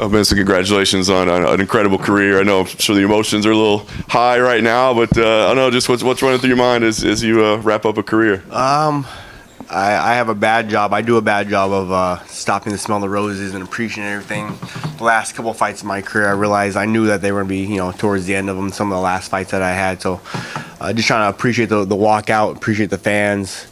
Benson, congratulations on an incredible career. I know, I'm sure the emotions are a little high right now, but I don't know, just what's running through your mind as you wrap up a career? I have a bad job. I do a bad job of stopping to smell the roses and appreciating everything. The last couple of fights of my career, I realized I knew that they were going to be, towards the end of them, some of the last fights that I had. So just trying to appreciate the walkout, appreciate the fans,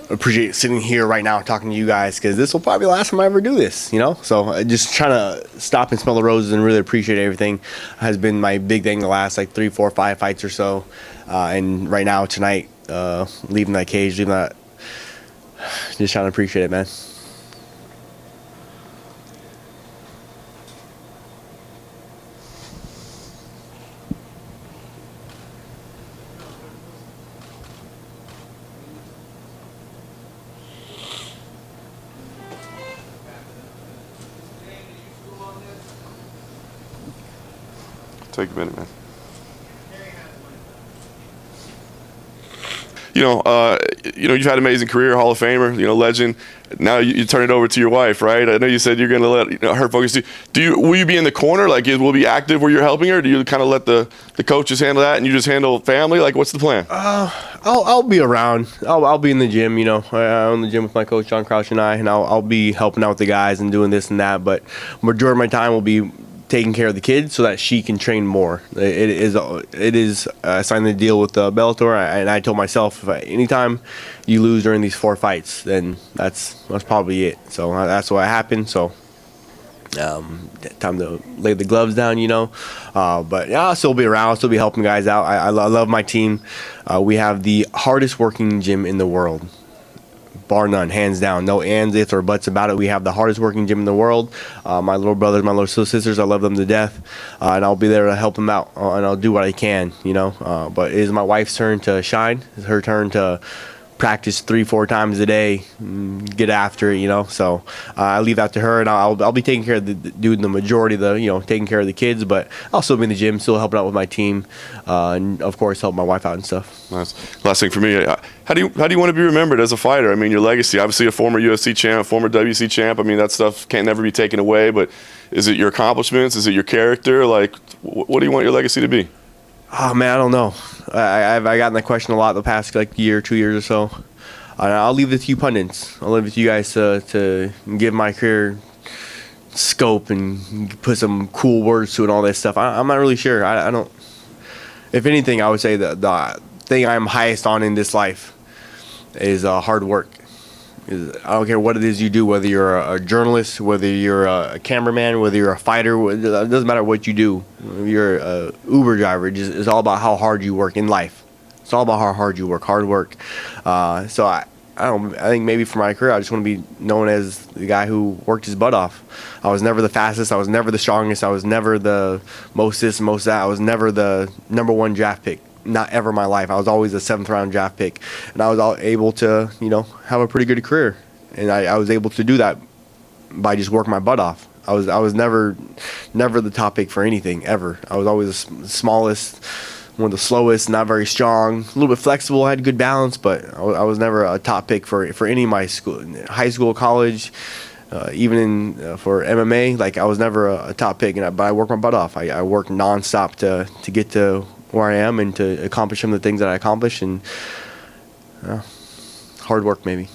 appreciate sitting here right now talking to you guys, because this will probably be the last time I ever do this, So just trying to stop and smell the roses and really appreciate everything has been my big thing the last 3, 4, 5 fights or so. And right now, tonight, leaving that cage, just trying to appreciate it, man. Take a minute, man. You've had an amazing career, Hall of Famer, legend. Now you turn it over to your wife, right? I know you said you're going to let her focus. Will you be in the corner? Like, will be active where you're helping her? Do you kind of let the coaches handle that and you just handle family? Like, what's the plan? I'll be around. I'll be in the gym. I own the gym with my coach John Crouch and I'll be helping out with the guys and doing this and that. But majority of my time will be taking care of the kids so that she can train more. It is I signed the deal with Bellator, and I told myself, anytime you lose during these 4 fights, then that's probably it. So that's what happened. So time to lay the gloves down, but yeah, I'll still be around. I'll still be helping guys out. I love my team. We have the hardest working gym in the world, bar none, hands down. No ands, ifs, or buts about it. We have the hardest working gym in the world. My little brothers, my little sisters, I love them to death, and I'll be there to help them out, and I'll do what I can, But it is my wife's turn to shine. It's her turn to practice 3-4 times a day, get after it, So I leave that to her, and I'll be taking care of the majority of the, taking care of the kids, but I'll still be in the gym, still helping out with my team, and of course help my wife out and stuff. Nice. Last thing for me, how do you want to be remembered as a fighter? I mean, your legacy, obviously a former UFC champ, former WC champ. I mean, that stuff can't never be taken away. But is it your accomplishments? Is it your character? Like, what do you want your legacy to be? Oh man, I don't know. I've gotten that question a lot the past year, 2 years or so. I'll leave it to you pundits. I'll leave it to you guys to give my career scope and put some cool words to it and all this stuff. I'm not really sure. I don't. If anything, I would say the thing I'm highest on in this life is hard work. I don't care what it is you do, whether you're a journalist, whether you're a cameraman, whether you're a fighter. It doesn't matter what you do. You're a Uber driver. It's all about how hard you work in life. It's all about how hard you work. Hard work. So I think maybe for my career, I just want to be known as the guy who worked his butt off. I was never the fastest. I was never the strongest. I was never the most this, most that. I was never the #1 draft pick. Not ever in my life. I was always a 7th round draft pick, and I was able to, have a pretty good career, and I was able to do that by just working my butt off. I was never the top pick for anything ever. I was always the smallest, one of the slowest, not very strong, a little bit flexible, had good balance, but I was never a top pick for any of my school, high school, college, even for MMA. Like, I was never a top pick, but I worked my butt off. I worked nonstop to get to where I am and to accomplish some of the things that I accomplished, and hard work maybe.